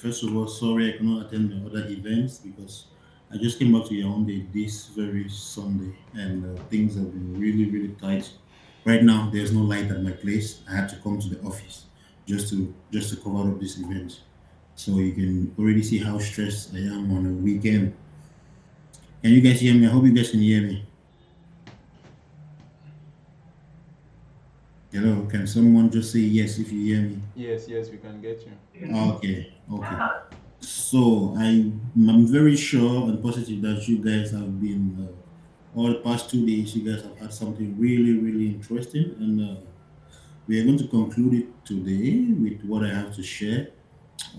First of all, sorry I cannot attend the other events because I just came back to Yaoundé this very Sunday, and things have been really, really tight. Right now, there's no light at my place. I had to come to the office just to cover up this event. So you can already see how stressed I am on a weekend. Can you guys hear me? I hope you guys can hear me. Hello, can someone just say yes if you hear me? Yes, yes, we can get you. Okay, okay. So I'm very sure and positive that you guys have been all the past 2 days. You guys have had something really, really interesting, and we are going to conclude it today with what I have to share.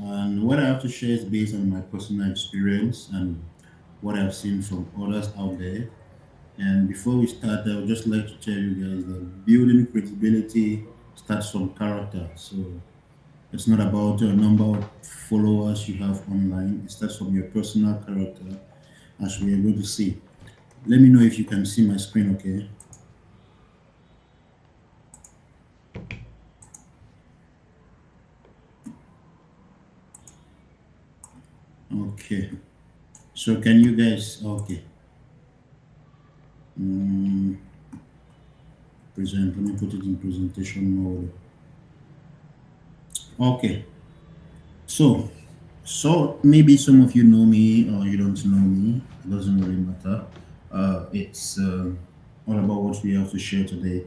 And what I have to share is based on my personal experience and what I've seen from others out there. And before we start, I would just like to tell you guys that building credibility starts from character. So it's not about the number of followers you have online. It starts from your personal character, as we are going to see. Let me know if you can see my screen, okay? Okay. So can you guys, okay. Mm, let me put it in presentation mode. Okay. So, so maybe some of you know me or you don't know me. It doesn't really matter. It's all about what we have to share today.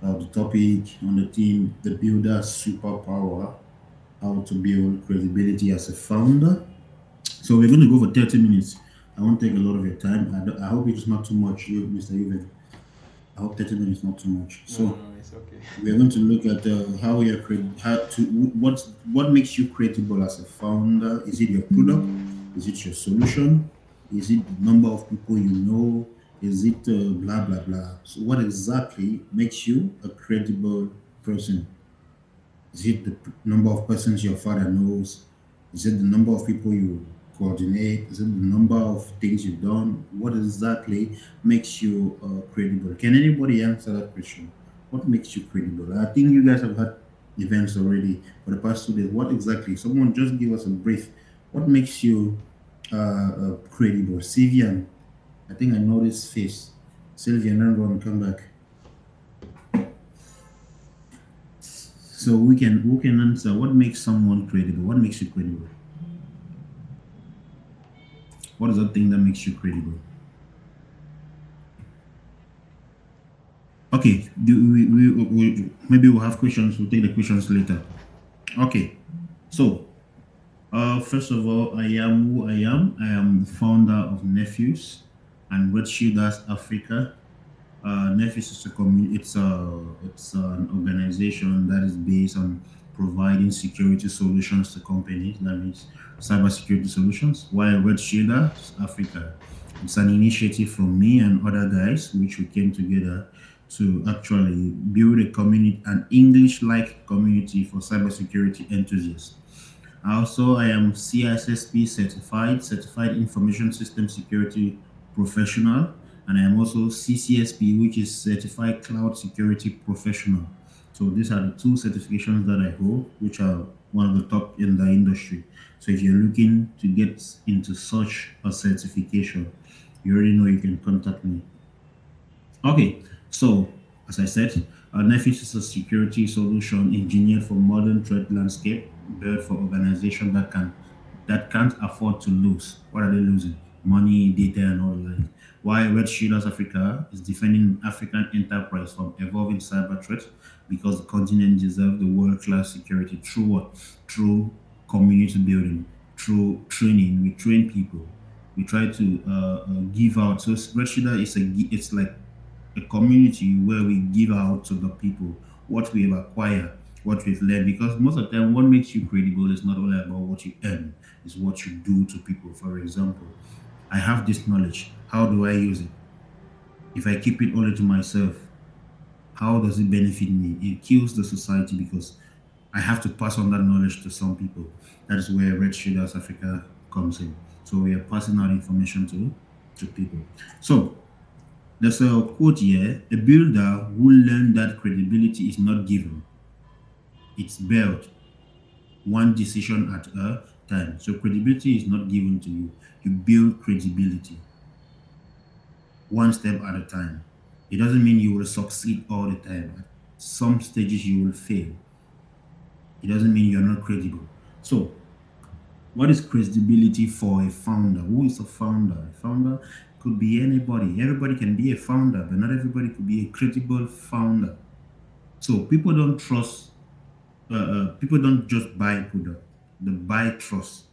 The topic on the theme, the builder superpower, how to build credibility as a founder. So we're going to go for 30 minutes. I won't take a lot of your time. I hope it's not too much, you, Mr. Even. I hope 30 minutes not too much. No, no, So no, it's okay. we're going to look at how you're how to what makes you credible as a founder. Is it your product? Is it your solution? Is it the number of people you know? Is it blah blah blah? So what exactly makes you a credible person? Is it the number of persons your father knows? Is it the number of people you coordinate? Is it the number of things you've done? What exactly makes you credible? Can anybody answer that question? What makes you credible? I think you guys have had events already for the past 2 days. What exactly? Someone just give us a brief. What makes you credible? Sylvian, I think I know this face. Sylvian, then run, come back. So we can answer what makes someone credible. What makes you credible? What is that thing that makes you credible? Okay, maybe we'll have questions. We'll take the questions later. Okay, so first of all, I am who I am. I am the founder of Nephews and Red Shielders Africa. Nephews is a it's an organization that is based on providing security solutions to companies. That means cybersecurity solutions. While Red Shielders Africa, it's an initiative from me and other guys, which we came together to actually build a community, an English-like community for cybersecurity enthusiasts. Also, I am CISSP certified Information System Security Professional, and I am also CCSP, which is Certified Cloud Security Professional. So these are the two certifications that I hold, which are one of the top in the industry. So if you're looking to get into such a certification, you already know you can contact me. Okay, so as I said, Nefis is a security solution engineered for modern threat landscape, built for organizations that can't afford to lose. What are they losing? Money, data, and all that. Why Red Shielders Africa is defending African enterprise from evolving cyber threats because the continent deserves the world-class security through what? Through community building, through training. We train people. We try to give out. So Red Shielder is it's like a community where we give out to the people what we've acquired, what we've learned. Because most of the time, what makes you credible is not only about what you earn, it's what you do to people. For example, I have this knowledge. How do I use it? If I keep it only to myself, how does it benefit me? It kills the society because I have to pass on that knowledge to some people. That is where Red Shaders Africa comes in. So we are passing out information to people. So there's a quote here: a builder who learned that credibility is not given, it's built one decision at a time. So credibility is not given to you. You build credibility one step at a time. It doesn't mean you will succeed all the time. At some stages you will fail. It doesn't mean you're not credible. So, what is credibility for a founder? Who is a founder? A founder could be anybody. Everybody can be a founder, but not everybody could be a credible founder. So people don't just buy product; they buy trust.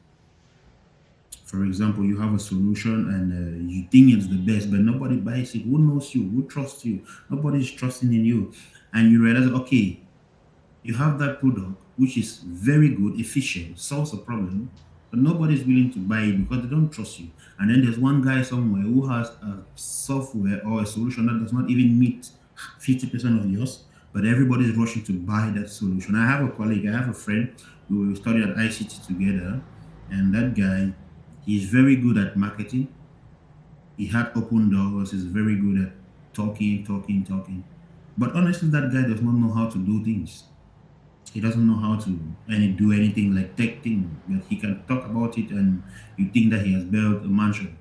For example, you have a solution and you think it's the best, but nobody buys it. Who knows you? Who trusts you? Nobody's trusting in you, and you realize, okay, you have that product which is very good, efficient, solves a problem, but nobody's willing to buy it because they don't trust you. And then there's one guy somewhere who has a software or a solution that does not even meet 50% of yours, but everybody's rushing to buy that solution. I have a colleague, I have a friend, we studied at ICT together, and that guy, he's very good at marketing. He had open doors, he's very good at talking. But honestly, that guy does not know how to do things. He doesn't know how to do anything like tech thing, but he can talk about it and you think that he has built a mansion.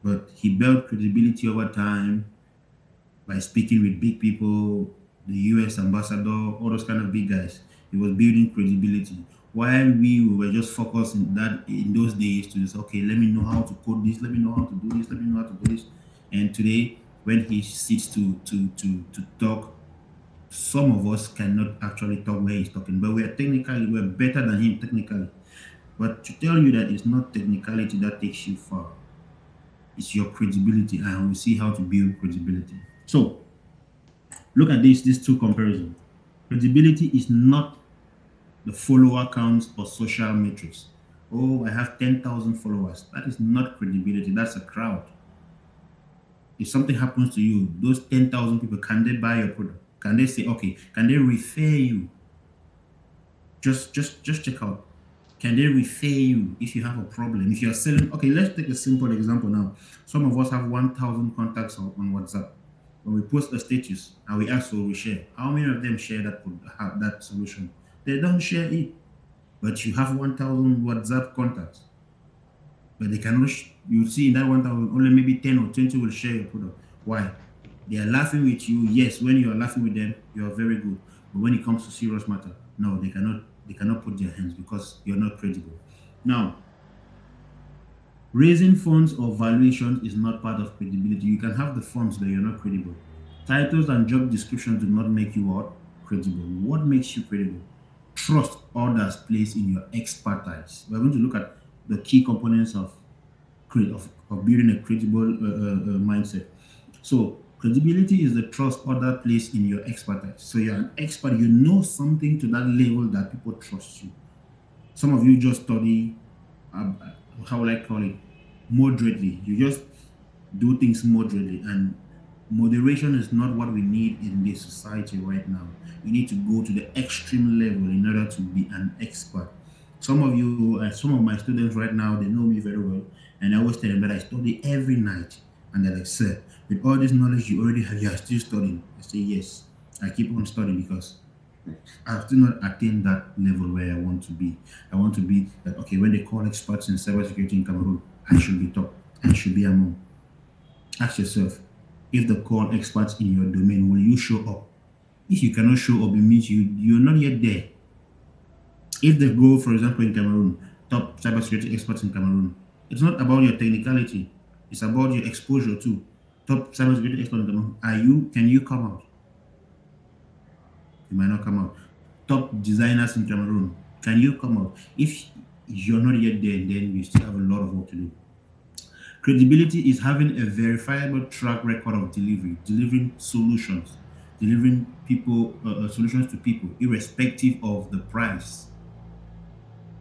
But he built credibility over time by speaking with big people, the US ambassador, all those kind of big guys. He was building credibility. While we were just focused in those days to just, okay, let me know how to code this, let me know how to do this, let me know how to do this. And today, when he sits to talk, some of us cannot actually talk where he's talking, but we're better than him technically. But to tell you that it's not technicality that takes you far, it's your credibility, and we'll see how to build credibility. So look at these two comparisons. Credibility is not the follower count or social metrics. Oh, I have 10,000 followers. That is not credibility, that's a crowd. If something happens to you, those 10,000 people, can they buy your product? Can they say, okay, can they refer you? Just check out. Can they refer you if you have a problem? If you're selling, okay, let's take a simple example now. Some of us have 1,000 contacts on WhatsApp. When we post a status and we ask for we share, how many of them share that solution? They don't share it. But you have 1,000 WhatsApp contacts. But they cannot, you see in that 1,000, only maybe 10 or 20 will share your product. Why? They are laughing with you. Yes, when you are laughing with them, you are very good. But when it comes to serious matter, no, they cannot put their hands because you're not credible. Now, raising funds or valuations is not part of credibility. You can have the funds, but you're not credible. Titles and job descriptions do not make you what? Credible. What makes you credible? Trust others place in your expertise. We're going to look at the key components of building a credible mindset. So, credibility is the trust other place in your expertise. So, you're an expert, you know something to that level that people trust you. Some of you just study, how will I call it, moderately. You just do things moderately, and moderation is not what we need in this society right now. You need to go to the extreme level in order to be an expert. Some of you, some of my students right now, they know me very well, and I always tell them that I study every night. And they're like, sir, with all this knowledge you already have, you are still studying. I say, yes, I keep on studying because I've still not attained that level where I want to be. I want to be that, okay, when they call experts in cybersecurity in Cameroon, I should be top. I should be among. Ask yourself, if they call experts in your domain, will you show up? If you cannot show up, it means you're not yet there. If they go, for example, in Cameroon, top cybersecurity experts in Cameroon, it's not about your technicality, it's about your exposure too. Top cybersecurity expert in Cameroon, can you come out? You might not come out. Top designers in Cameroon, can you come out? If you're not yet there, then you still have a lot of work to do. Credibility is having a verifiable track record of delivering solutions, delivering solutions to people, irrespective of the price.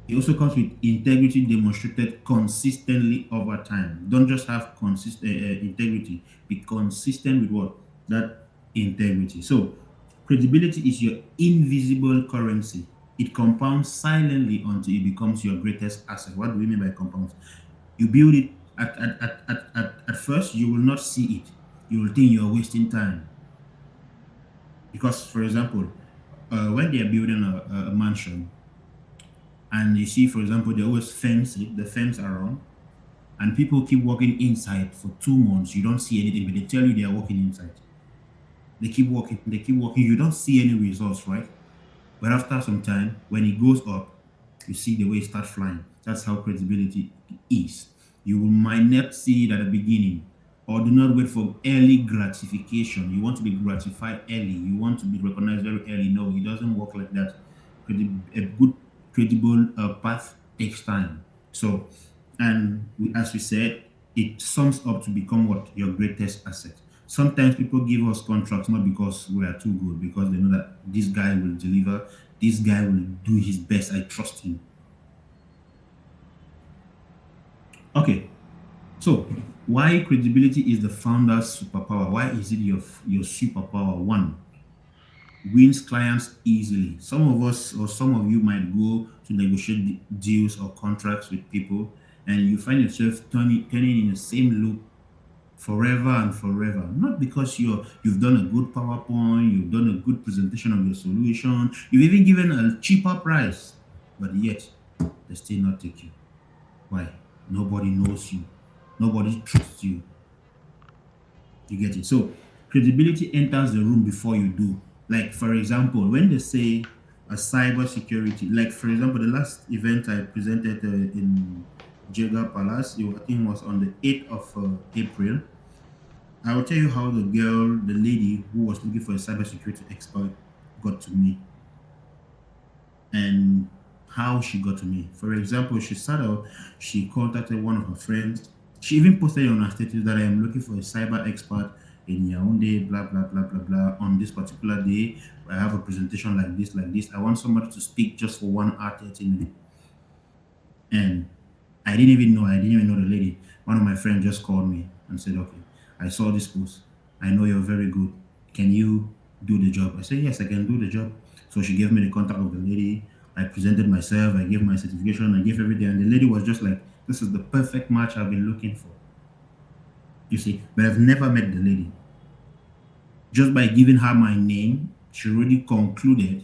It also comes with integrity demonstrated consistently over time. Don't just have consistent integrity. Be consistent with what? That integrity. So, credibility is your invisible currency. It compounds silently until it becomes your greatest asset. What do we mean by compounds? You build it at first, you will not see it. You will think you're wasting time. Because, for example, when they are building a mansion, And you see, for example, they always fence it, the fence around, and people keep walking inside for 2 months. You don't see anything, but they tell you they are walking inside. They keep walking. You don't see any results, right? But after some time, when it goes up, you see the way it starts flying. That's how credibility is. You might not see it at the beginning, or do not wait for early gratification. You want to be gratified early. You want to be recognized very early. No, it doesn't work like that. A good, credible path takes time. So, as we said, it sums up to become what your greatest asset. Sometimes people give us contracts not because we are too good, because they know that this guy will deliver, this guy will do his best. I trust him. Okay, so why credibility is the founder's superpower? Why is it your superpower? One, wins clients easily. Some of us or some of you might go to negotiate deals or contracts with people, and you find yourself turning in the same loop forever and forever. Not because you've done a good PowerPoint, you've done a good presentation of your solution, you've even given a cheaper price, but yet they still not take you. Why? Nobody knows you. Nobody trusts you. You get it? So credibility enters the room before you do. Like for example, when they say a cyber security, like for example, the last event I presented in Jega Palace, I think it was on the 8th of April. I will tell you how the lady who was looking for a cybersecurity expert got to me and how she got to me. For example, she started out, she contacted one of her friends. She even posted on her status that I am looking for a cyber expert in Yaoundé, blah, blah, blah, blah, blah. On this particular day, I have a presentation like this, like this. I want somebody to speak just for 1 hour, 30 minutes. And I didn't even know the lady. One of my friends just called me and said, okay, I saw this post. I know you're very good. Can you do the job? I said, yes, I can do the job. So she gave me the contact of the lady. I presented myself. I gave my certification. I gave everything. And the lady was just like, this is the perfect match I've been looking for. You see, but I've never met the lady. Just by giving her my name, she already concluded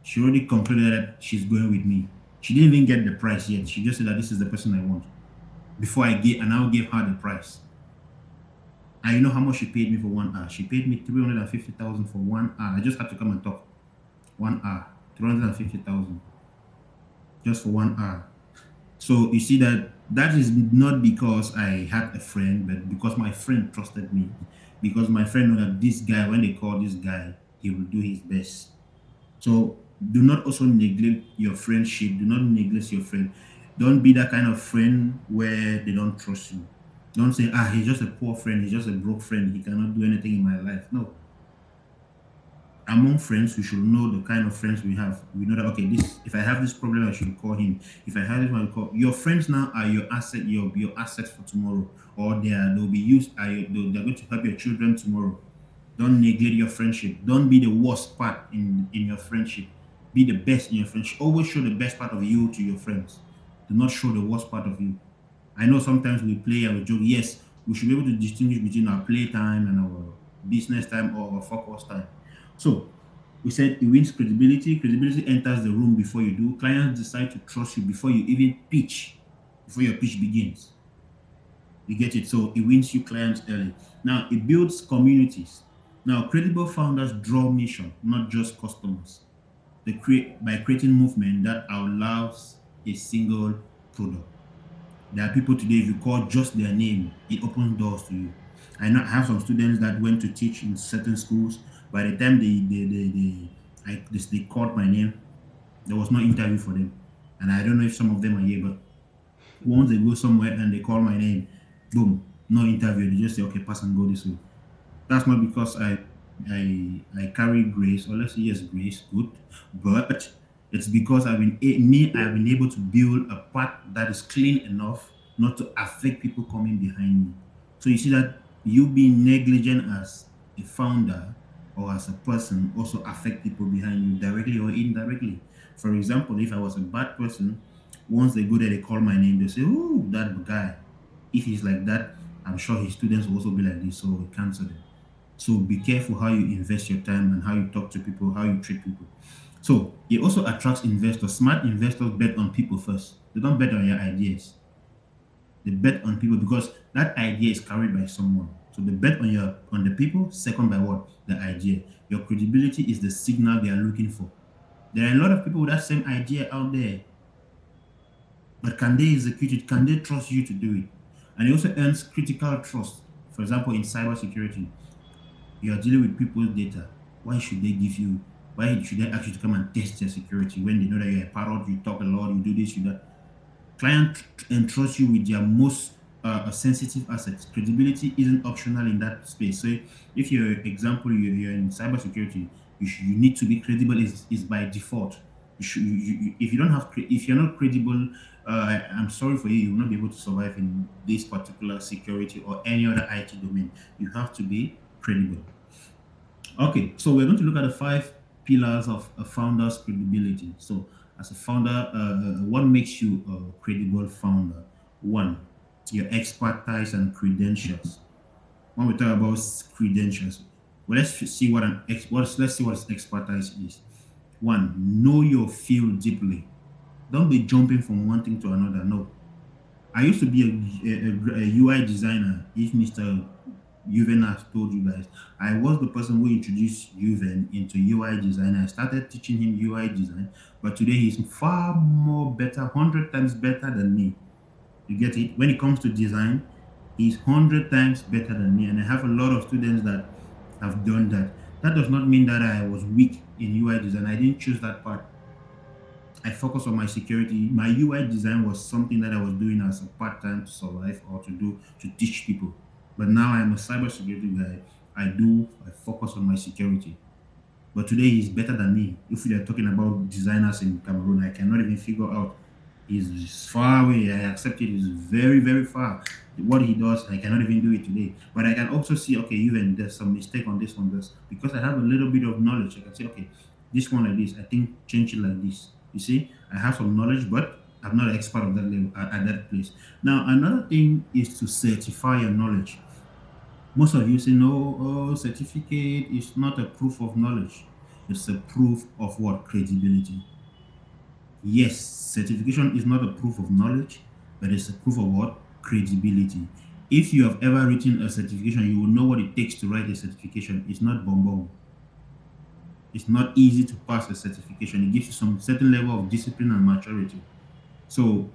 that she's going with me. She didn't even get the price yet. She just said that this is the person I want. Before I gave, and I'll give her the price. And you know how much she paid me for 1 hour? She paid me 350,000 for 1 hour. I just had to come and talk. 1 hour, 350,000 just for 1 hour. So you see that is not because I had a friend, but because my friend trusted me. Because my friend know that this guy, when they call this guy, he will do his best. So do not also neglect your friendship. Do not neglect your friend. Don't be that kind of friend where they don't trust you. Don't say, he's just a poor friend, he's just a broke friend, he cannot do anything in my life. No. Among friends, we should know the kind of friends we have. We know that okay, this if I have this problem, I should call him. If I have this one, I call your friends now are your asset, your assets for tomorrow, or they'll be used. They're going to help your children tomorrow. Don't neglect your friendship. Don't be the worst part in your friendship. Be the best in your friendship. Always show the best part of you to your friends. Do not show the worst part of you. I know sometimes we play and we joke. Yes, we should be able to distinguish between our play time and our business time or our focus time. So we said it wins credibility. Credibility enters the room before you do. Clients decide to trust you before you even pitch, before your pitch begins. You get it? So it wins you clients early. Now it builds communities. Now credible founders draw mission, not just customers. They create by creating movement that allows a single product. There are people today, if you call just their name, it opens doors to you. I know I have some students that went to teach in certain schools. By the time they called my name, there was no interview for them. And I don't know if some of them are here, but once they go somewhere and they call my name, boom, no interview. They just say, okay, pass and go this way. That's not because I carry grace, or let's say yes, grace, good, but it's because I've been able to build a path that is clean enough not to affect people coming behind me. So you see that you being negligent as a founder or as a person also affect people behind you directly or indirectly. For example, if I was a bad person, once they go there, they call my name, they say, oh, that guy. If he's like that, I'm sure his students will also be like this, so we cancel them. So be careful how you invest your time and how you talk to people, how you treat people. So it also attracts investors. Smart investors bet on people first. They don't bet on your ideas. They bet on people because that idea is carried by someone. So they bet on the people. Second by what? The idea. Your credibility is the signal they are looking for. There are a lot of people with that same idea out there, but can they execute it? Can they trust you to do it? And it also earns critical trust. For example, in cybersecurity, you are dealing with people's data. Why should they give you? Why should they ask you to come and test their security when they know that you're a parrot, you talk a lot, you do this, you that? Client entrusts you with their most sensitive assets. Credibility isn't optional in that space. So if you're example you're in cybersecurity, you need to be credible is by default. If you don't have if you're not credible, I'm sorry for you. You will not be able to survive in this particular security or any other IT domain. You have to be credible. Okay, so we're going to look at the five pillars of a founder's credibility. So, as a founder, what makes you a credible founder? One, your expertise and credentials. When we talk about credentials, well, see what let's see what expertise is. One, know your field deeply. Don't be jumping from one thing to another. No, I used to be a UI designer. If Mr. Juven has told you guys, I was the person who introduced Juven into UI design. I started teaching him UI design, but today he's far more better, 100 times better than me. You get it? When it comes to design, he's 100 times better than me, and I have a lot of students that have done that. That does not mean that I was weak in UI design. I didn't choose that part. I focus on my security. My UI design was something that I was doing as a part time to survive or to do to teach people. But now I'm a cybersecurity guy. I focus on my security. But today he's better than me. If we are talking about designers in Cameroon, I cannot even figure out. He's far away. I accept it. He's very, very far. What he does, I cannot even do it today. But I can also see, okay, even there's some mistake on this one. This because I have a little bit of knowledge. I can say, okay, this one like this. I think change it like this. You see, I have some knowledge, but I'm not an expert of that level at that place. Now, another thing is to certify your knowledge. Most of you say, no, oh, certificate is not a proof of knowledge. It's a proof of what? Credibility. Yes, certification is not a proof of knowledge, but it's a proof of what? Credibility. If you have ever written a certification, you will know what it takes to write a certification. It's not bonbon. It's not easy to pass a certification. It gives you some certain level of discipline and maturity. So,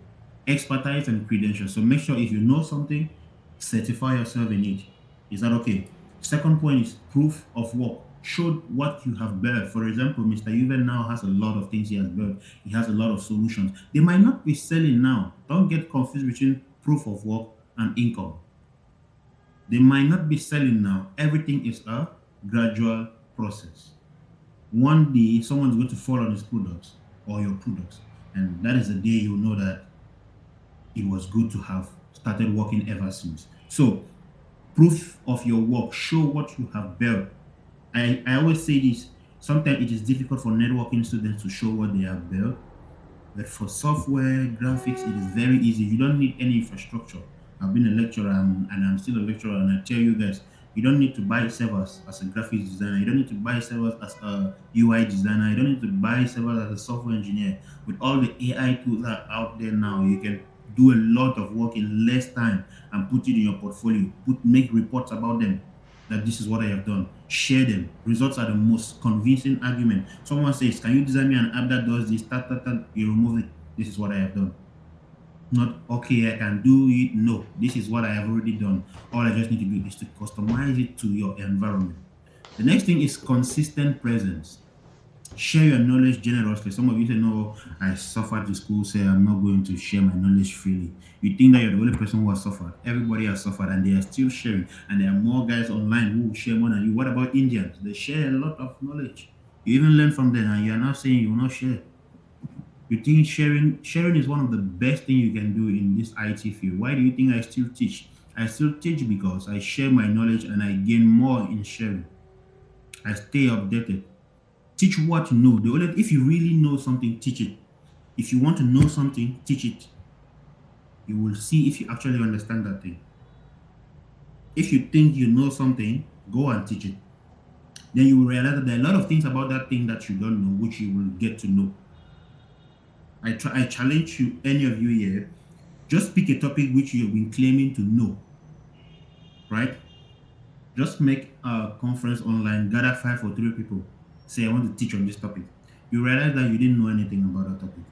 expertise and credentials. So, make sure if you know something, certify yourself in it. Is that okay? Second point is proof of work. Show what you have built. For example, Mr. Juven now has a lot of things he has built. He has a lot of solutions. They might not be selling now. Don't get confused between proof of work and income. They might not be selling now. Everything is a gradual process. One day, someone's going to fall on his products or your products, and that is the day you know that it was good to have started working ever since. So, proof of your work, show what you have built. I always say this, sometimes it is difficult for networking students to show what they have built, but for software, graphics, it is very easy. You don't need any infrastructure. I've been a lecturer and I'm still a lecturer, and I tell you guys, you don't need to buy servers as a graphics designer. You don't need to buy servers as a UI designer. You don't need to buy servers as a software engineer. With all the AI tools that are out there now, you can do a lot of work in less time and put it in your portfolio. Make reports about them that this is what I have done. Share them. Results are the most convincing argument. Someone says, "Can you design me an app that does this?" You remove it. This is what I have done. Not okay, I can do it. No, this is what I have already done. All I just need to do is to customize it to your environment. The next thing is consistent presence. Share your knowledge generously. Some of you say, no, I suffered in school, say I'm not going to share my knowledge freely. You think that you're the only person who has suffered. Everybody has suffered and they are still sharing. And there are more guys online who will share more than you. What about Indians? They share a lot of knowledge. You even learn from them and you're not saying you will not share. You think sharing is one of the best things you can do in this IT field. Why do you think I still teach? I still teach because I share my knowledge and I gain more in sharing. I stay updated. Teach what you know. If you really know something, teach it. If you want to know something, teach it. You will see if you actually understand that thing. If you think you know something, go and teach it. then you will realize that there are a lot of things about that thing that you don't know, which you will get to know. I challenge you, any of you here, just pick a topic which you have been claiming to know, right? Just make a conference online, gather 5 or 3 people, say I want to teach on this topic. You realize that you didn't know anything about that topic.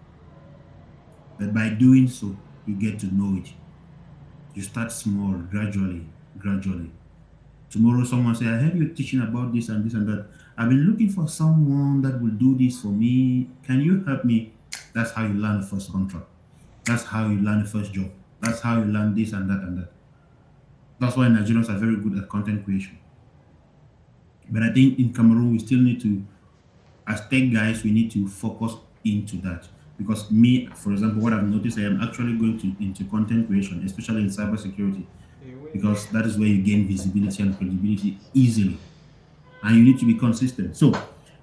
But by doing so, you get to know it. You start small, gradually, gradually. Tomorrow, someone say, I heard you teaching about this and this and that. I've been looking for someone that will do this for me. Can you help me? That's how you learn the first contract. That's how you learn the first job. That's how you learn this and that and that. That's why Nigerians are very good at content creation. But I think in Cameroon, we still need to, as tech guys, we need to focus into that. Because me, for example, what I've noticed, I am actually going to into content creation, especially in cybersecurity, because that is where you gain visibility and credibility easily, and you need to be consistent. So,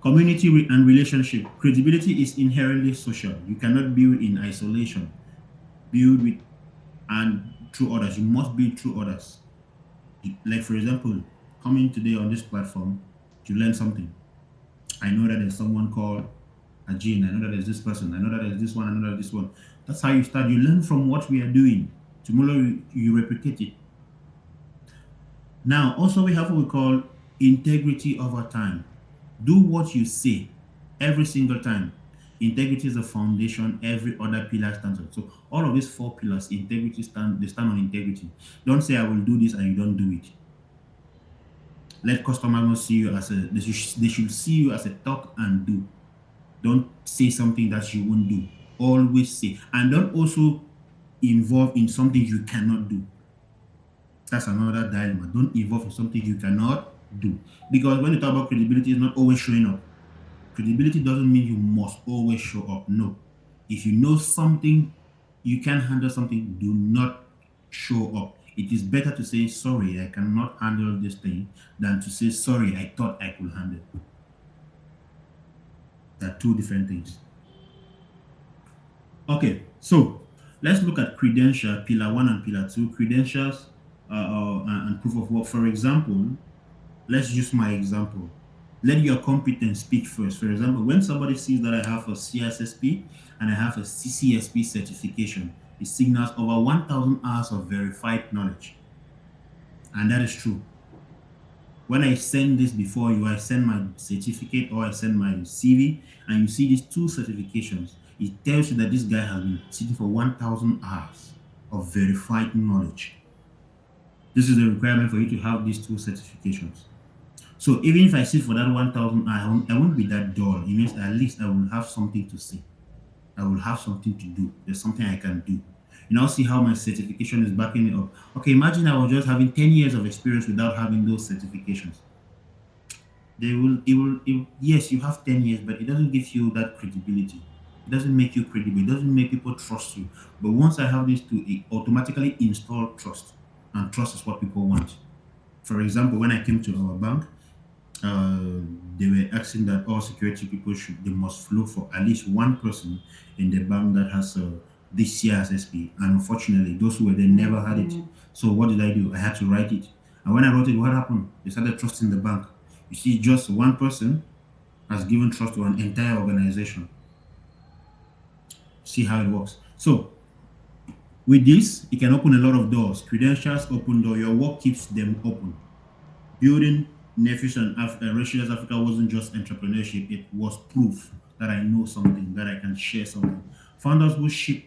and relationship credibility is inherently social. You cannot build in isolation. Build with and through others. You must build through others. Like for example, coming today on this platform to learn something. I know that there's someone called Ajin. I know that there's this person. I know that there's this one. I know that this one. That's how you start. You learn from what we are doing. Tomorrow you replicate it. Now, also we have what we call integrity over time. Do what you say every single time. Integrity is the foundation every other pillar stands on. So all of these 4 pillars, they stand on integrity. Don't say I will do this and you don't do it. Let customers not see you as they should see you as a talk and do. Don't say something that you won't do. Always say. And don't also involve in something you cannot do. That's another dilemma. Don't involve in something you cannot do. Because when you talk about credibility, it's not always showing up. Credibility doesn't mean you must always show up. No. If you know something, you can handle something, do not show up. It is better to say, sorry, I cannot handle this thing, than to say, sorry, I thought I could handle it. They're 2 different things. Okay, so let's look at credential, pillar 1 and pillar 2. Credentials and proof of work. For example, let's use my example. Let your competence speak first. For example, when somebody sees that I have a CSSP and I have a CCSP certification, it signals over 1,000 hours of verified knowledge. And that is true. When I send this before you, I send my certificate or I send my CV, and you see these 2 certifications, it tells you that this guy has been sitting for 1,000 hours of verified knowledge. This is the requirement for you to have these 2 certifications. So even if I sit for that 1,000, I won't be that dull. It means at least I will have something to say. I will have something to do. There's something I can do. You now see how my certification is backing it up. Okay, imagine I was just having 10 years of experience without having those certifications. Yes, you have 10 years, but it doesn't give you that credibility. It doesn't make you credible. It doesn't make people trust you. But once I have these 2, it automatically install trust. And trust is what people want. For example, when I came to our bank, they were asking that all security people they must flow for at least 1 person in the bank that has this CSSP. And unfortunately, those who were there never had it. So what did I do? I had to write it. And when I wrote it, what happened? They started trusting the bank. You see, just 1 person has given trust to an entire organization. See how it works. So with this, it can open a lot of doors. Credentials open door. Your work keeps them open. Building Nephews and Rachel's Africa wasn't just entrepreneurship, it was proof that I know something, that I can share something. Founders who ship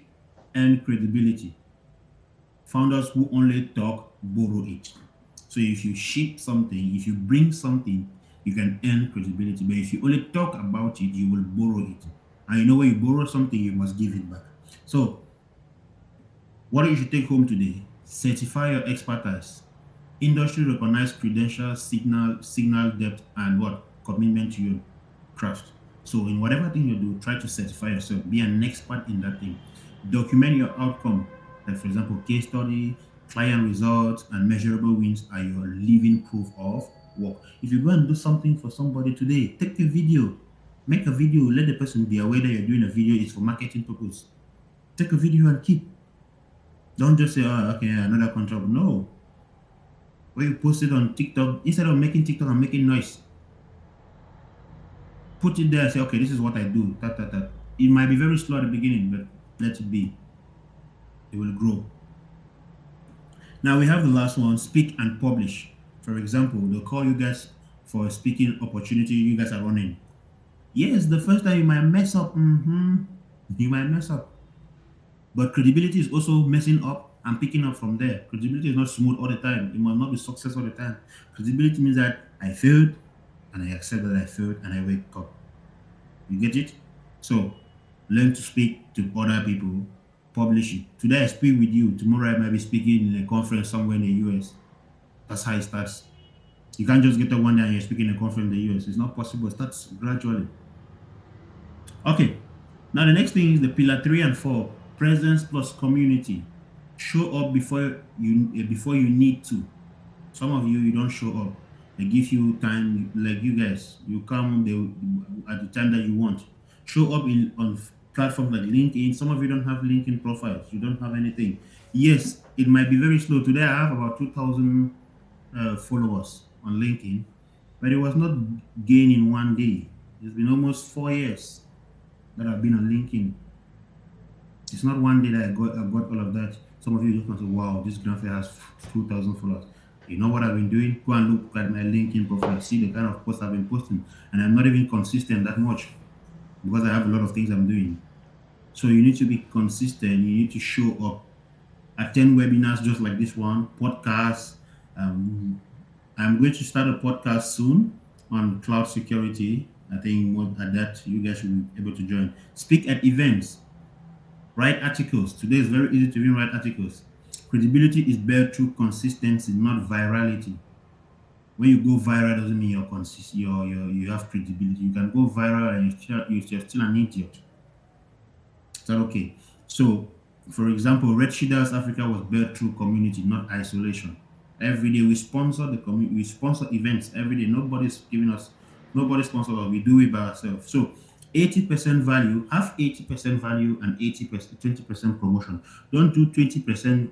earn credibility. Founders who only talk borrow it. So if you ship something, if you bring something, you can earn credibility. But if you only talk about it, you will borrow it. And you know, when you borrow something, you must give it back. So what you should take home today: certify your expertise. Industry recognized credentials, signal depth, and what? Commitment to your craft. So in whatever thing you do, try to certify yourself. Be an expert in that thing. Document your outcome. Like for example, case study, client results, and measurable wins are your living proof of work. If you go and do something for somebody today, take a video. Make a video. Let the person be aware that you're doing a video. It's for marketing purpose. Take a video and keep. Don't just say, oh, okay, another contract. No. When you post it on TikTok, instead of making TikTok and making noise, Put it there, say, okay, this is what I do. It might be very slow at the beginning, but let it be. It will grow. Now we have the last one, speak and publish. For example, they'll call you guys for a speaking opportunity you guys are running. Yes, the first time you might mess up. You might mess up. But credibility is also messing up and picking up from there. Credibility is not smooth all the time. It must not be success all the time. Credibility means that I failed and I accept that I failed and I wake up. You get it? So learn to speak to other people, publish it. Today I speak with you. Tomorrow I might be speaking in a conference somewhere in the US. That's how it starts. You can't just get up one day and you're speaking in a conference in the US. It's not possible. It starts gradually. Okay. Now the next thing is the pillar 3 and 4, presence plus community. Show up before you need to. Some of you don't show up. They give you time, like you guys. You come at the time that you want. Show up in on platforms like LinkedIn. Some of you don't have LinkedIn profiles. You don't have anything. Yes, it might be very slow. Today I have about 2,000 followers on LinkedIn, but it was not gained in one day. It's been almost 4 years that I've been on LinkedIn. It's not one day that I got all of that. Some of you just want to say, wow, this graphic has 2,000 followers. You know what I've been doing? Go and look at my LinkedIn profile. See the kind of posts I've been posting. And I'm not even consistent that much because I have a lot of things I'm doing. So you need to be consistent. You need to show up. Attend webinars just like this one, podcasts. I'm going to start a podcast soon on cloud security. I think more at that you guys should be able to join. Speak at events. Write articles. Today is very easy to even write articles. Credibility is built through consistency, not virality. When you go viral, doesn't mean you have credibility. You can go viral and you're still an idiot. Is that okay? So, for example, Red Shaders Africa was built through community, not isolation. Every day we sponsor the community, we sponsor events every day. Nobody sponsors us. We do it by ourselves. So 80% value, have 80% value and 80%, 20% promotion. Don't do 20%,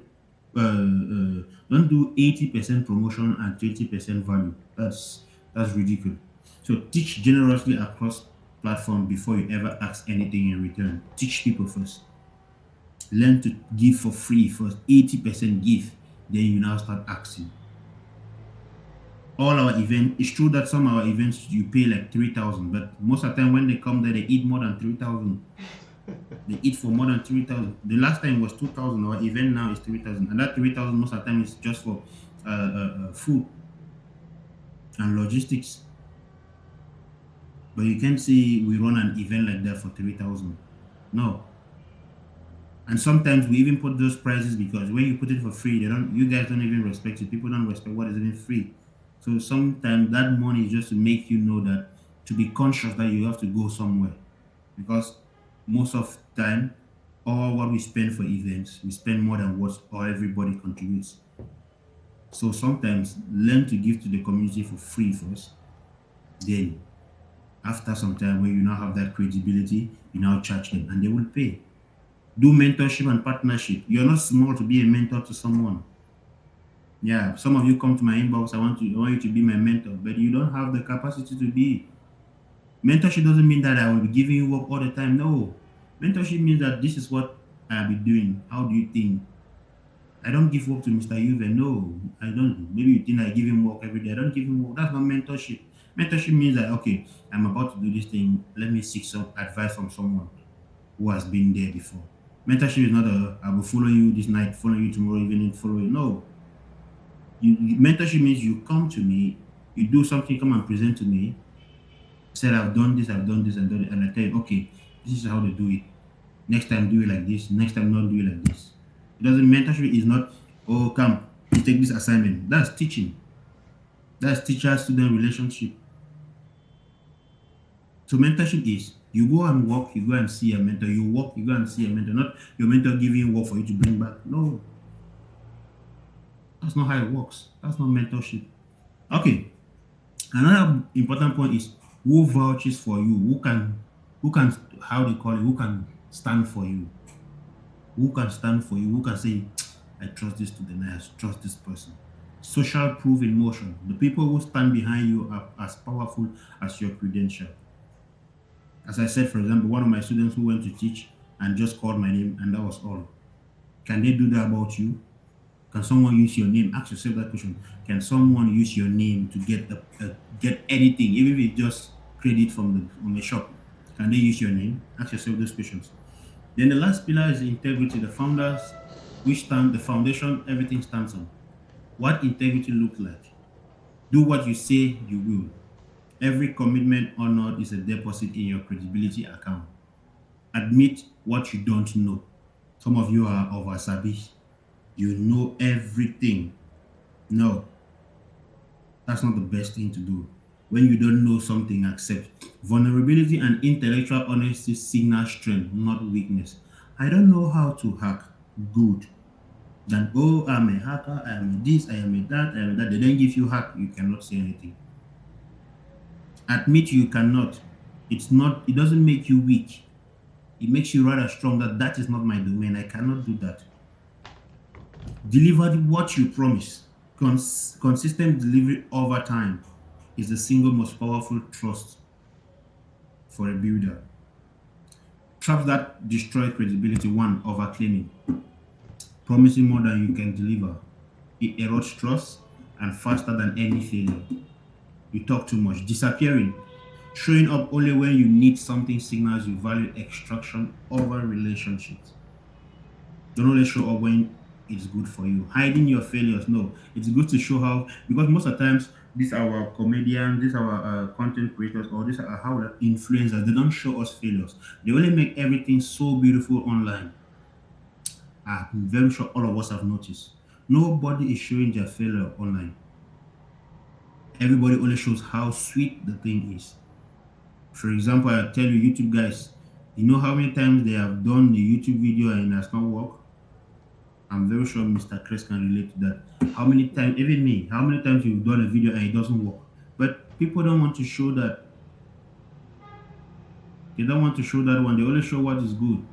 don't do 80% promotion and 20% value. That's ridiculous. So teach generously across platform before you ever ask anything in return. Teach people first. Learn to give for free first. 80% give. Then you now start asking. All our events, it's true that some of our events you pay like 3,000, but most of the time when they come there, they eat more than 3,000. They eat for more than 3,000. The last time was 2,000. Our event now is 3,000, and that 3,000 most of the time is just for food and logistics. But you can't say we run an event like that for 3,000. No. And sometimes we even put those prices because when you put it for free, you guys don't even respect it. People don't respect what is even free. So sometimes that money is just to make you know that, to be conscious that you have to go somewhere. Because most of the time, all what we spend for events, we spend more than what all everybody contributes. So sometimes learn to give to the community for free first. Then after some time, when you now have that credibility, you now charge them and they will pay. Do mentorship and partnership. You're not small to be a mentor to someone. Yeah, some of you come to my inbox, I want you to be my mentor, but you don't have the capacity to be. Mentorship doesn't mean that I will be giving you work all the time. No. Mentorship means that this is what I'll be doing. How do you think? I don't give work to Mr. Juve. No, I don't. Maybe you think I give him work every day. I don't give him work. That's not mentorship. Mentorship means that, okay, I'm about to do this thing. Let me seek some advice from someone who has been there before. Mentorship is not I will follow you this night, follow you tomorrow evening, follow you. No. Mentorship means you come to me, you do something, come and present to me, said I've done this, and done it, and I tell you, okay, this is how they do it. Next time do it like this, next time not do it like this. It doesn't mentorship is not, oh come, you take this assignment. That's teaching. That's teacher-student relationship. So mentorship is you go and work, you go and see a mentor, you work, you go and see a mentor, not your mentor giving you work for you to bring back. No. That's not how it works. That's not mentorship. Okay. Another important point is who vouches for you, who can, how they call it, who can stand for you. Who can stand for you, who can say, I trust this student, I trust this person. Social proof in motion. The people who stand behind you are as powerful as your credential. As I said, for example, one of my students who went to teach and just called my name, and that was all. Can they do that about you? Can someone use your name? Ask yourself that question. Can someone use your name to get anything, even if it's just credit from the shop? Can they use your name? Ask yourself those questions. Then the last pillar is integrity. The founders, which stand the foundation, everything stands on. What integrity look like? Do what you say you will. Every commitment honored is a deposit in your credibility account. Admit what you don't know. Some of you are over sabi. You know everything. No, that's not the best thing to do. When you don't know something, accept. Vulnerability and intellectual honesty signal strength, not weakness. I don't know how to hack. Good. Then, oh, I'm a hacker, I am a this, I am a that, I am a that. They don't give you hack, you cannot say anything. Admit you cannot. It doesn't make you weak. It makes you rather strong that that is not my domain. I cannot do that. Deliver what you promise. Consistent delivery over time is the single most powerful trust for a builder. Traps that destroy credibility. One, overclaiming. Promising more than you can deliver. It erodes trust and faster than any failure. You talk too much. Disappearing. Showing up only when you need something signals you value extraction over relationships. Don't only show up when it's good for you. Hiding your failures. No, it's good to show how, because most of the times these are our comedians, these are our content creators, or these are our influencers. They don't show us failures. They only make everything so beautiful online. I'm very sure all of us have noticed. Nobody is showing their failure online. Everybody only shows how sweet the thing is. For example, I tell you, YouTube guys, you know how many times they have done the YouTube video and it has not worked? I'm very sure Mr. Chris can relate to that. How many times, even me, how many times you've done a video and it doesn't work? But people don't want to show that. They don't want to show that one. They only show what is good.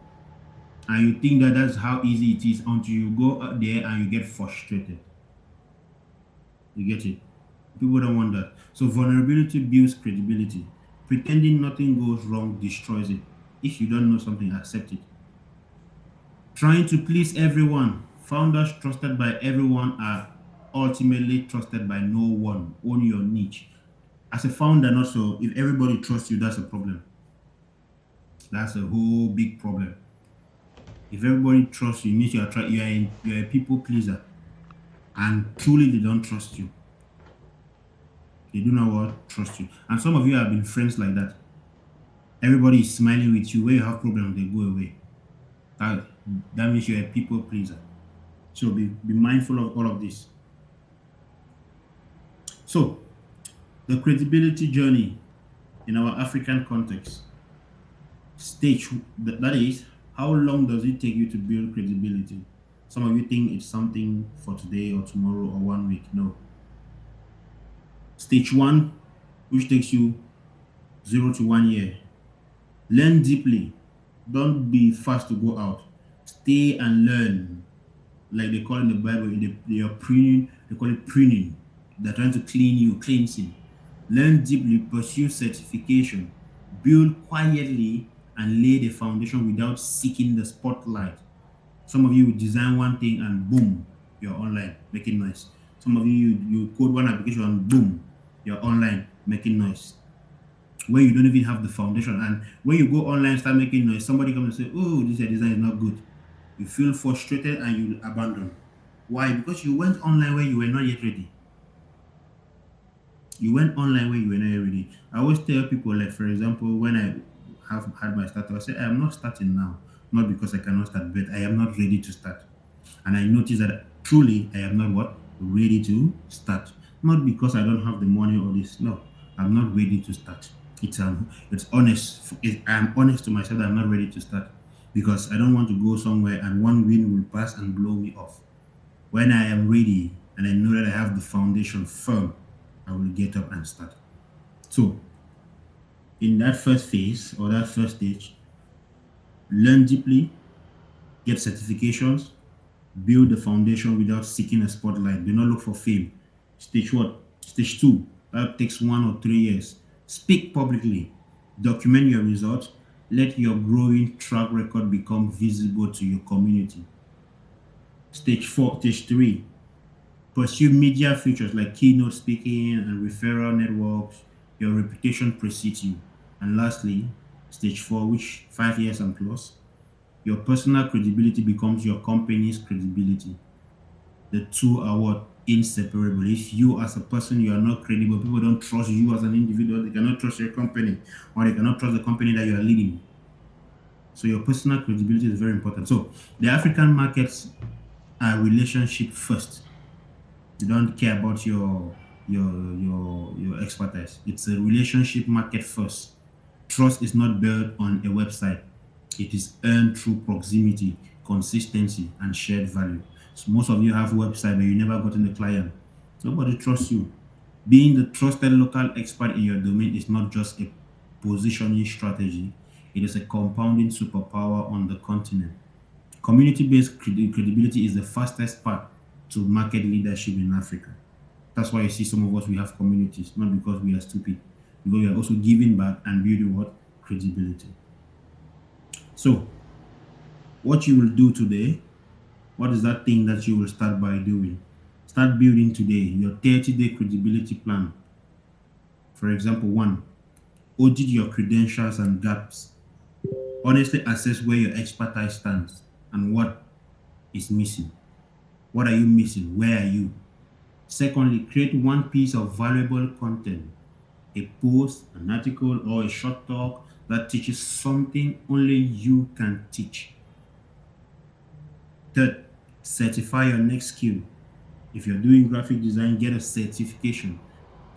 And you think that that's how easy it is until you go out there and you get frustrated. You get it? People don't want that. So vulnerability builds credibility. Pretending nothing goes wrong destroys it. If you don't know something, accept it. Trying to please everyone. Founders trusted by everyone are ultimately trusted by no one. Own your niche. As a founder, not so. If everybody trusts you, that's a problem. That's a whole big problem. If everybody trusts you, it means you're a people pleaser. And truly they don't trust you. They do not want trust you. And some of you have been friends like that. Everybody is smiling with you. When you have problems, they go away. That means you're a people pleaser. So be mindful of all of this. So, the credibility journey in our African context. Stage, that is, how long does it take you to build credibility? Some of you think it's something for today or tomorrow or 1 week. No. Stage one, which takes you 0 to 1 year. Learn deeply. Don't be fast to go out. Stay and learn. Like they call in the Bible, they are pruning, they call it pruning. They're trying to clean you, cleansing. Learn deeply, pursue certification, build quietly, and lay the foundation without seeking the spotlight. Some of you will design one thing and boom, you're online making noise. Some of you code one application and boom, you're online making noise. Where you don't even have the foundation. And when you go online start making noise, somebody comes and say, oh, this design is not good. You feel frustrated and you abandon. Why? Because you went online where you were not yet ready. You went online where you were not yet ready. I always tell people, like, for example, when I have had my startup, I say, I am not starting now. Not because I cannot start, but I am not ready to start. And I notice that truly I am not what? Ready to start. Not because I don't have the money or this. No, I'm not ready to start. It's honest. I'm honest to myself that I'm not ready to start because I don't want to go somewhere and one wind will pass and blow me off. When I am ready and I know that I have the foundation firm, I will get up and start. So, in that first phase or that first stage, learn deeply, get certifications, build the foundation without seeking a spotlight. Do not look for fame. Stage what? Stage two. That takes 1 or 3 years. Speak publicly. Document your results. Let your growing track record become visible to your community. Stage 3, pursue media features like keynote speaking and referral networks. Your reputation precedes you. And lastly, stage 4, which 5 years and plus, your personal credibility becomes your company's credibility. The two are what? Inseparable. If you as a person you are not credible, people don't trust you as an individual, they cannot trust your company, or they cannot trust the company that you are leading. So your personal credibility is very important. So the African markets are relationship first. They don't care about your expertise. It's a relationship market first. Trust is not built on a website. It is earned through proximity, consistency, and shared value. So most of you have website, but you never gotten a client. Nobody trusts you. Being the trusted local expert in your domain is not just a positioning strategy. It is a compounding superpower on the continent. Community-based credibility is the fastest path to market leadership in Africa. That's why you see some of us we have communities, not because we are stupid, because we are also giving back and building what? Credibility. So, what you will do today, what is that thing that you will start by doing? Start building today your 30-day credibility plan. For example, one, audit your credentials and gaps. Honestly assess where your expertise stands and what is missing. What are you missing? Where are you? Secondly, create one piece of valuable content, a post, an article, or a short talk that teaches something only you can teach. Third, certify your next skill. If you're doing graphic design, get a certification.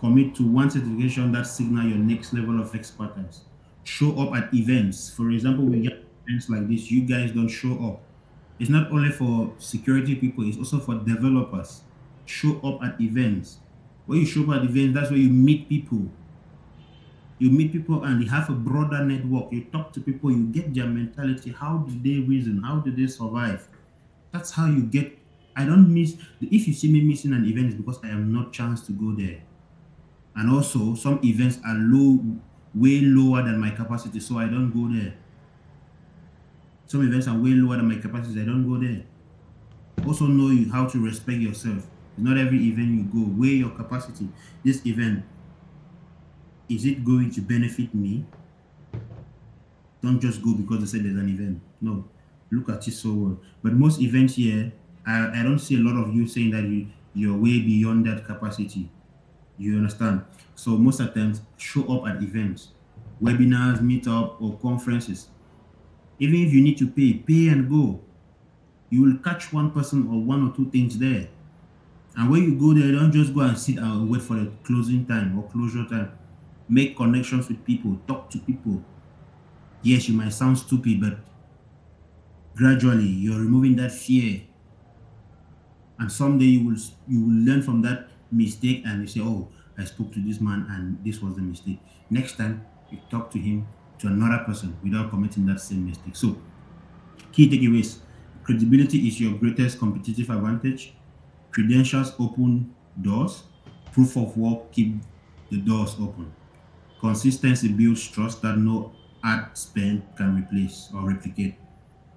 Commit to one certification that signal your next level of expertise. Show up at events. For example, we get events like this, you guys don't show up. It's not only for security people, it's also for developers. Show up at events. When you show up at events, that's where you meet people. You meet people and you have a broader network. You talk to people, you get their mentality. How did they reason? How did they survive? That's how you get. I don't miss. If you see me missing an event, it's because I am not chance to go there. And also, some events are way lower than my capacity, so I don't go there. Some events are way lower than my capacity, I don't go there. Also, know how to respect yourself. Not every event you go, weigh your capacity. This event, is it going to benefit me? Don't just go because they said there's an event. No, look at it so well. But most events here, I don't see a lot of you saying that you're way beyond that capacity. You understand? So most of the times, show up at events, webinars, meetup, or conferences. Even if you need to pay and go. You will catch one person or one or two things there. And when you go there, don't just go and sit and wait for the closing time or closure time. Make connections with people, talk to people. Yes, you might sound stupid, but gradually you're removing that fear. And someday you will learn from that mistake and you say, oh, I spoke to this man and this was the mistake. Next time you talk to him, to another person without committing that same mistake. So key takeaways. Credibility is your greatest competitive advantage. Credentials open doors. Proof of work keep the doors open. Consistency builds trust that no ad spend can replace or replicate.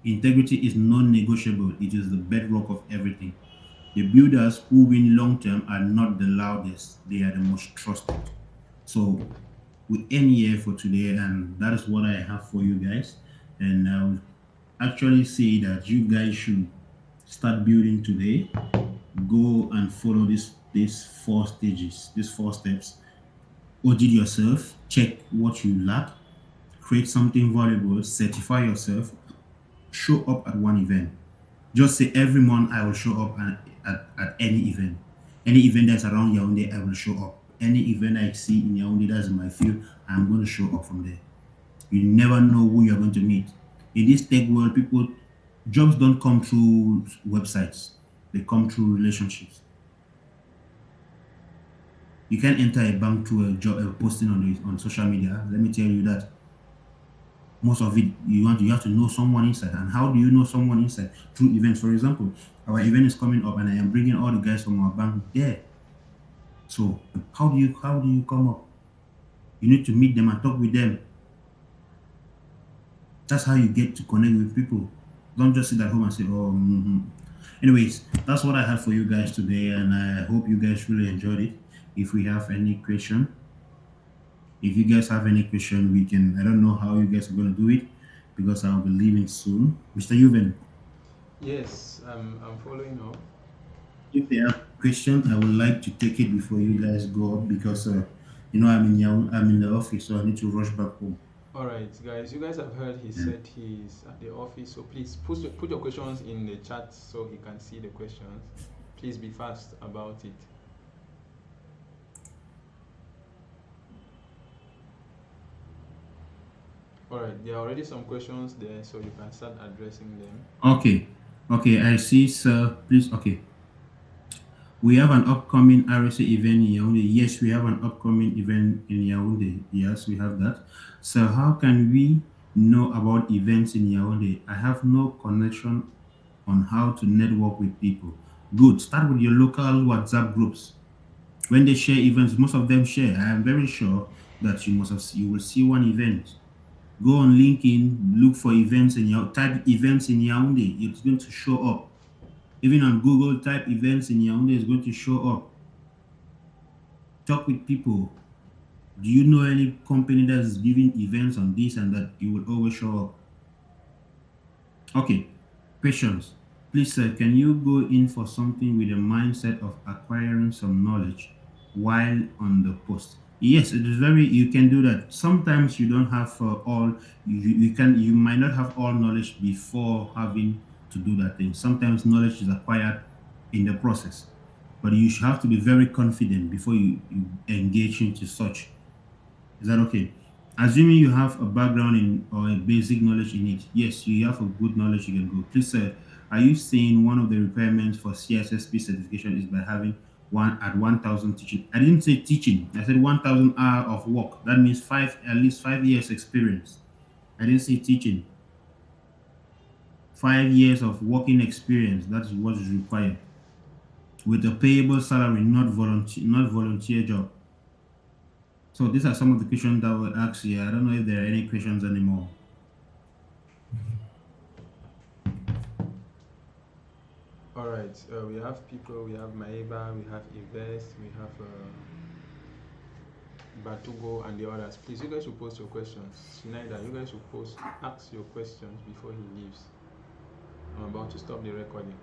Integrity is non-negotiable. It is the bedrock of everything. The builders who win long term are not the loudest, they are the most trusted. So we end here for today, and that is what I have for you guys. And I will actually say that you guys should start building today. Go and follow these 4 stages, these 4 steps. Audit yourself, check what you lack, create something valuable, certify yourself, show up at one event. Just say every month I will show up at any event. Any event that's around Yaoundé, I will show up. Any event I see in Yaoundé that's in my field, I'm going to show up from there. You never know who you're going to meet. In this tech world, jobs don't come through websites. They come through relationships. You can't enter a bank through a posting on social media. Let me tell you that most of it you have to know someone inside. And how do you know someone inside? Through events. For example, our event is coming up, and I am bringing all the guys from our bank there. So how do you come up? You need to meet them and talk with them. That's how you get to connect with people. Don't just sit at home and say, oh, anyways, that's what I have for you guys today. And I hope you guys really enjoyed it. If we have any question, if you guys have any question, we can, I don't know how you guys are going to do it because I'll be leaving soon. Mr. Yuven, Yes, I'm following up. if you have question, I would like to take it before you guys go up because, I'm in the office, so I need to rush back home. All right, guys. You guys have heard he Yeah. said he's at the office, so please put your questions in the chat so he can see the questions. Please be fast about it. All right, there are already some questions there, so you can start addressing them. Okay. Okay, I see, sir. Please, okay. We have an upcoming RSA event in Yaoundé. Yes, we have an upcoming event in Yaoundé. Yes, we have that. So, how can we know about events in Yaoundé? I have no connection on how to network with people. Good. Start with your local WhatsApp groups. When they share events, most of them share. I am very sure that you will see one event. Go on LinkedIn, look for events in your type events in Yaoundé. It's going to show up. Even on Google, type events in Yaoundé is going to show up. Talk with people. Do you know any company that's giving events on this and that? You will always show up. Okay, questions. Please, sir, can you go in for something with a mindset of acquiring some knowledge while on the post? Yes, it is very. You can do that. Sometimes you don't have all. You might not have all knowledge before having to do that thing. Sometimes knowledge is acquired in the process, but you should have to be very confident before you engage into such. Is that okay? Assuming you have a background in or a basic knowledge in it, yes, you have a good knowledge, you can go. Please, sir, are you saying one of the requirements for CSSP certification is by having 1,000 teaching? I didn't say teaching. I said 1,000 hour of work. That means at least 5 years experience. I didn't say teaching. 5 years of working experience. That is what is required with a payable salary, not volunteer job. So these are some of the questions that were asked here. I don't know if there are any questions anymore. All right, we have people. We have Maeba. We have Invest. We have Batugo and the others. Please, you guys should post your questions. Schneider, you guys should ask your questions before he leaves. I'm about to stop the recording.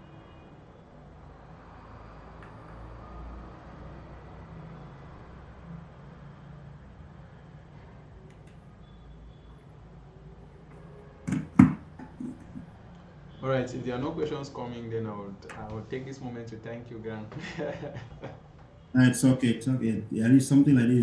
All right, if there are no questions coming, then I will take this moment to thank you, Grant. It's okay. It's okay. At least something like this